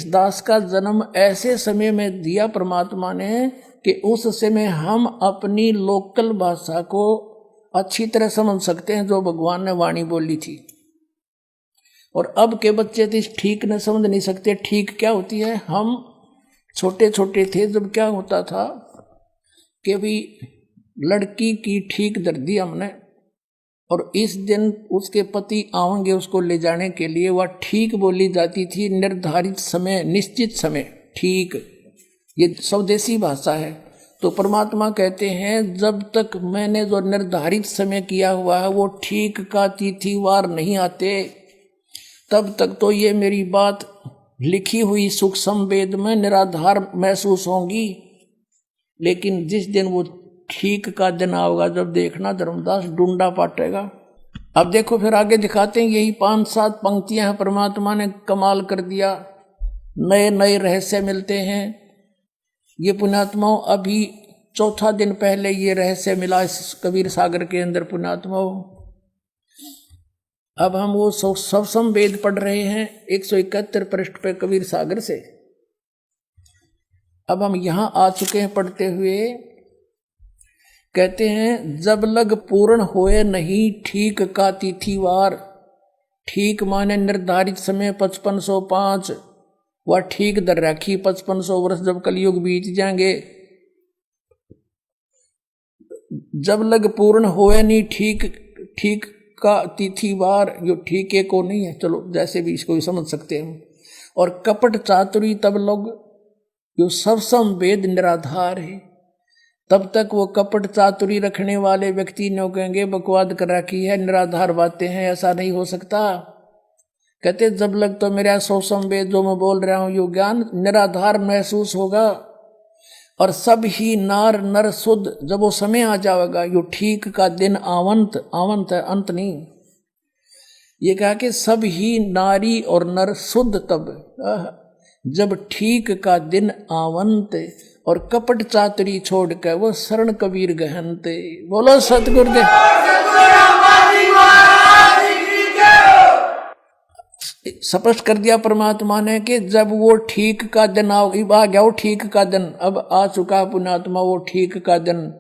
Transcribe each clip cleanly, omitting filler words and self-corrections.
इस दास का जन्म ऐसे समय में दिया परमात्मा ने कि उस समय हम अपनी लोकल भाषा को अच्छी तरह समझ सकते हैं जो भगवान ने वाणी बोली थी। और अब के बच्चे तो ठीक न समझ नहीं सकते। ठीक क्या होती है? हम छोटे छोटे थे जब क्या होता था कि भी लड़की की ठीक दर दी हमने, और इस दिन उसके पति आएंगे उसको ले जाने के लिए, वह ठीक बोली जाती थी, निर्धारित समय, निश्चित समय, ठीक। ये स्वदेशी भाषा है। तो परमात्मा कहते हैं जब तक मैंने जो निर्धारित समय किया हुआ है वो ठीक का तिथिवार नहीं आते, तब तक तो ये मेरी बात लिखी हुई सूक्ष्म वेद में निराधार महसूस होंगी। लेकिन जिस दिन वो ठीक का दिन आओगा, जब देखना धर्मदास डूंडा पाटेगा। अब देखो फिर आगे दिखाते हैं, यही 5-7 पंक्तियां हैं, परमात्मा ने कमाल कर दिया। नए नए रहस्य मिलते हैं। ये पुण्यात्माओं अभी चौथा दिन पहले ये रहस्य मिला इस कबीर सागर के अंदर पुण्यात्माओं। अब हम वो सवसम वेद पढ़ रहे हैं 171 पृष्ठ पे कबीर सागर से। अब हम यहां आ चुके हैं पढ़ते हुए। कहते हैं जब लग पूर्ण होए नहीं ठीक का तिथिवार, ठीक माने निर्धारित समय 5505, वह ठीक दर राखी 5500 वर्ष जब कलयुग बीत जाएंगे। जब लग पूर्ण होए नहीं ठीक, ठीक का तिथिवार, जो ठीक है को नहीं है, चलो जैसे भी इसको भी समझ सकते हैं। और कपट चातुरी तब लोग, जो सबसम वेद निराधार है, तब तक वो कपट चातुरी रखने वाले व्यक्ति ने कहेंगे बकवाद कर रखी है, निराधार बातें हैं, ऐसा नहीं हो सकता। कहते जब लग तो मेरा सबसम वेद जो मैं बोल रहा हूं यो ज्ञान निराधार महसूस होगा। और सब ही नार नर शुद्ध, जब वो समय आ जाएगा, यो ठीक का दिन आवंत, आवंत है अंत नहीं, ये कहा कि सब ही नारी और नर शुद्ध तब, जब ठीक का दिन आवंत, और कपट चातुरी छोड़ कर वो शरण कबीर गहनते। बोलो सतगुरुदेव। स्पष्ट कर दिया परमात्मा ने कि जब वो ठीक का दिन आ गया, वो ठीक का दिन अब आ चुका पुण्यात्मा, वो ठीक का दिन।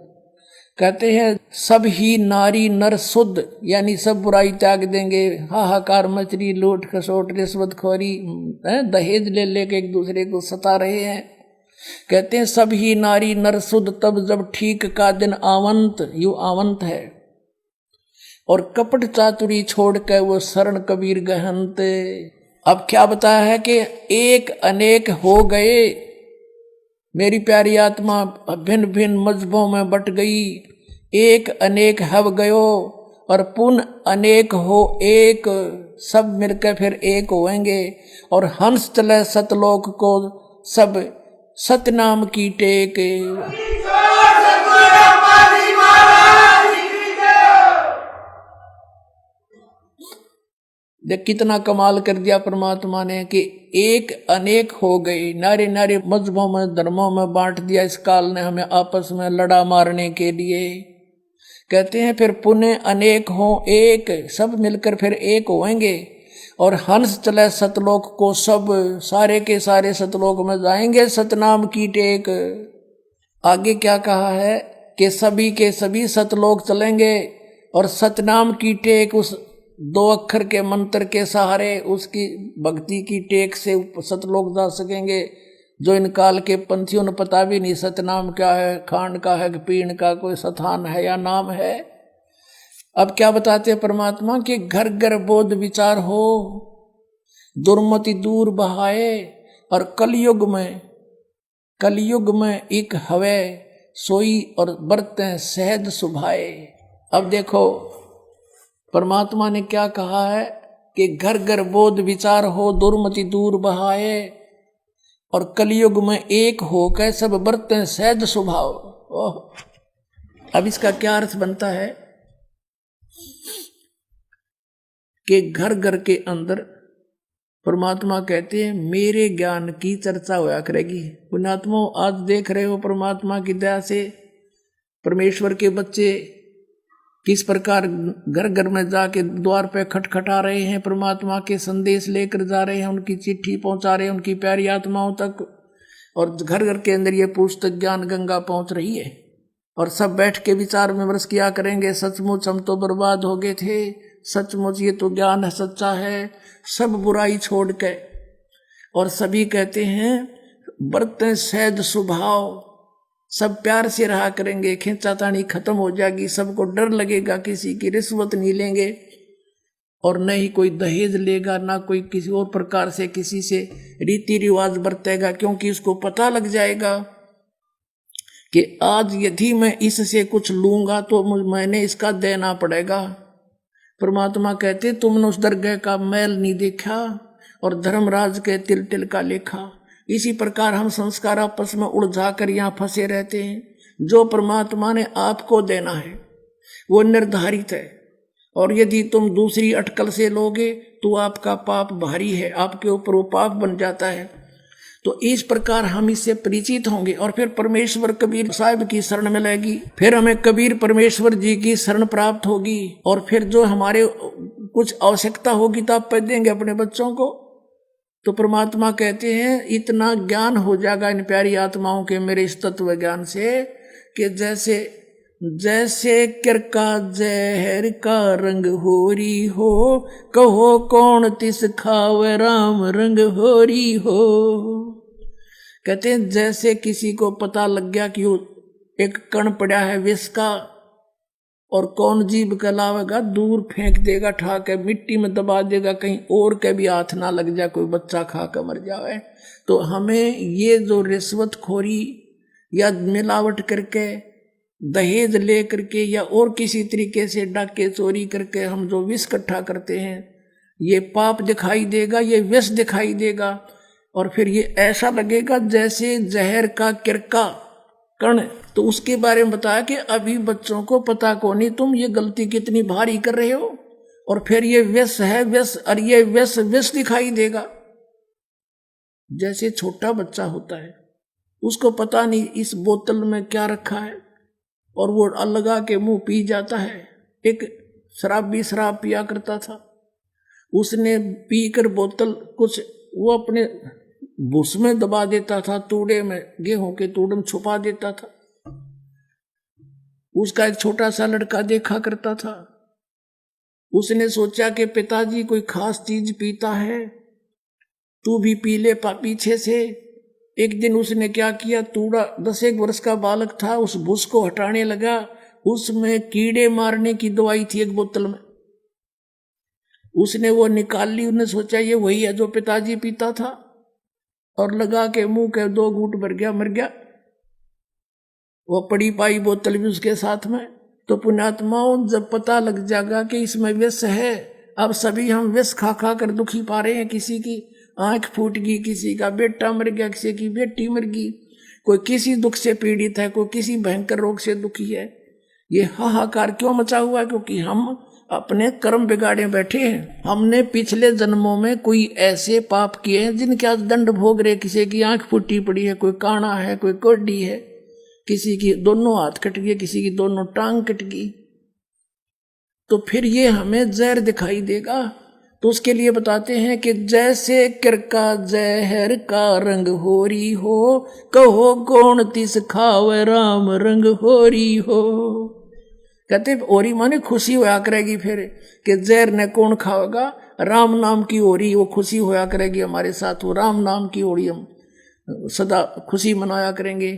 कहते हैं सब ही नारी नर शुद्ध, यानी सब बुराई त्याग देंगे। हाहाकार मचरी, लूट खसोट रिश्वतखोरी, दहेज ले लेके एक दूसरे को सता रहे हैं। कहते हैं सब ही नारी नर शुद्ध तब जब ठीक का दिन आवंत, यू आवंत है, और कपट चातुरी छोड़ कर वो शरण कबीर गहनते। अब क्या बताया है कि एक अनेक हो गए, मेरी प्यारी आत्मा भिन्न भिन्न मजहबों में बट गई, एक अनेक हव गयो, और पुन अनेक हो एक, सब मिलकर फिर एक होएंगे। और हंस चले सतलोक को सब सतनाम की टेक। देख कितना कमाल कर दिया परमात्मा ने कि एक अनेक हो गए, नारे नारे मजहबों में धर्मों में बांट दिया इस काल ने हमें आपस में लड़ा मारने के लिए। कहते हैं फिर पुण्य अनेक हो एक, सब मिलकर फिर एक होएंगे। और हंस चले सतलोक को सब, सारे के सारे सतलोक में जाएंगे सतनाम की टेक। आगे क्या कहा है कि सभी के सभी सतलोक चलेंगे, और सतनाम की टेक, उस 2 अक्षर के मंत्र के सहारे, उसकी भक्ति की टेक से सतलोक जा सकेंगे। जो इन काल के पंथियों ने पता भी नहीं सतनाम क्या है, खांड का है कि पीण का, कोई स्थान है या नाम है। अब क्या बताते हैं परमात्मा कि घर घर बोध विचार हो, दुर्मति दूर बहाए, और कलयुग में एक हवे सोई, और बरतें सहज सुभाए। अब देखो परमात्मा ने क्या कहा है कि घर घर बोध विचार हो, दुर्मति दूर बहाए, और कलयुग में एक हो के सब बरतें सहज स्वभाव। अब इसका क्या अर्थ बनता है कि घर घर के अंदर परमात्मा कहते हैं मेरे ज्ञान की चर्चा होया करेगी। पुण्यात्मा आज देख रहे हो परमात्मा की दया से परमेश्वर के बच्चे किस प्रकार घर घर में जाके द्वार पे खटखटा रहे हैं, परमात्मा के संदेश लेकर जा रहे हैं, उनकी चिट्ठी पहुंचा रहे हैं उनकी प्यारी आत्माओं तक, और घर घर के अंदर ये पुस्तक ज्ञान गंगा पहुंच रही है। और सब बैठ के विचार विमर्श किया करेंगे, सचमुच हम तो बर्बाद हो गए थे, सचमुच ये तो ज्ञान है, सच्चा है, सब बुराई छोड़ के। और सभी कहते हैं बरतें सहज स्वभाव, सब प्यार से रहा करेंगे, खींचातानी खत्म हो जाएगी, सबको डर लगेगा, किसी की रिश्वत नहीं लेंगे और न ही कोई दहेज लेगा, ना कोई किसी और प्रकार से किसी से रीति रिवाज बरतेगा, क्योंकि उसको पता लग जाएगा कि आज यदि मैं इससे कुछ लूंगा तो मैंने इसका देना पड़ेगा। परमात्मा कहते तुमने उस दरगाह का मैल नहीं देखा और धर्मराज के तिल तिल का लेखा। इसी प्रकार हम संस्कार आपस में उलझा कर यहाँ फंसे रहते हैं। जो परमात्मा ने आपको देना है वो निर्धारित है, और यदि तुम दूसरी अटकल से लोगे तो आपका पाप भारी है, आपके ऊपर वो पाप बन जाता है। तो इस प्रकार हम इससे परिचित होंगे और फिर परमेश्वर कबीर साहिब की शरण मिलेगी, फिर हमें कबीर परमेश्वर जी की शरण प्राप्त होगी, और फिर जो हमारे कुछ आवश्यकता होगी तो आप देंगे अपने बच्चों को। तो परमात्मा कहते हैं इतना ज्ञान हो जाएगा इन प्यारी आत्माओं के मेरे इस तत्व ज्ञान से कि जैसे जैसे किरका जहर का रंग होरी हो, कहो कौन तिस खावे राम रंग होरी हो। कहते हैं जैसे किसी को पता लग गया कि वो एक कण पड़ा है विष का, और कौन जीव कहलावेगा, दूर फेंक देगा, ठा के मिट्टी में दबा देगा, कहीं और के भी हाथ ना लग जाए, कोई बच्चा खा कर मर जाए। तो हमें ये जो रिश्वतखोरी या मिलावट करके दहेज ले करके या और किसी तरीके से डाके चोरी करके हम जो विष इकट्ठा करते हैं, ये पाप दिखाई देगा, ये विष दिखाई देगा, और फिर ये ऐसा लगेगा जैसे जहर का किरका कण। तो उसके बारे में बताया कि अभी बच्चों को पता को नहीं तुम ये गलती कितनी भारी कर रहे हो, और फिर ये विष है विष, और ये विष विष दिखाई देगा। जैसे छोटा बच्चा होता है उसको पता नहीं इस बोतल में क्या रखा है, और वो लगा के मुंह पी जाता है। एक शराबी शराब पिया करता था, उसने पीकर बोतल कुछ वो अपने भूस में दबा देता था, तूड़े में, गेहूं के तूड़े में छुपा देता था। उसका एक छोटा सा लड़का देखा करता था, उसने सोचा कि पिताजी कोई खास चीज पीता है, तू भी पी ले पीछे से। एक दिन उसने क्या किया, तूड़ा 10 वर्ष का बालक था, उस भूस को हटाने लगा, उसमें कीड़े मारने की दवाई थी एक बोतल में, उसने वो निकाल ली। उसने सोचा ये वही है जो पिताजी पीता था, और लगा के मुंह के 2 घूंट भर गया, मर गया। वो पड़ी पाई बोतल भी उसके साथ में। तो पुण्यात्माओं जब पता लग जाएगा कि इसमें विष है, अब सभी हम विष खा खा कर दुखी पा रहे हैं, किसी की आंख फूट गई, किसी का बेटा मर गया, किसी की बेटी मर गई, कोई किसी दुख से पीड़ित है, कोई किसी भयंकर रोग से दुखी है। ये हाहाकार क्यों मचा हुआ है? क्योंकि हम अपने कर्म बिगाड़े बैठे हैं। हमने पिछले जन्मों में कोई ऐसे पाप किए हैं जिनके आज दंड भोग रहे। किसी की आंख फूटी पड़ी है, कोई काना है, कोई कोडी है, किसी की दोनों हाथ कट गए, किसी की दोनों टांग कट गई। तो फिर ये हमें जहर दिखाई देगा। तो उसके लिए बताते हैं कि जैसे किरका जहर का रंग होरी हो, कहो कौन तिस खावे राम रंग होरी हो। कहते होरी माने खुशी होया करेगी, फिर कि जहर ने कौन खाएगा, राम नाम की होरी, वो खुशी होया करेगी हमारे साथ, वो राम नाम की होरी हम सदा खुशी मनाया करेंगे।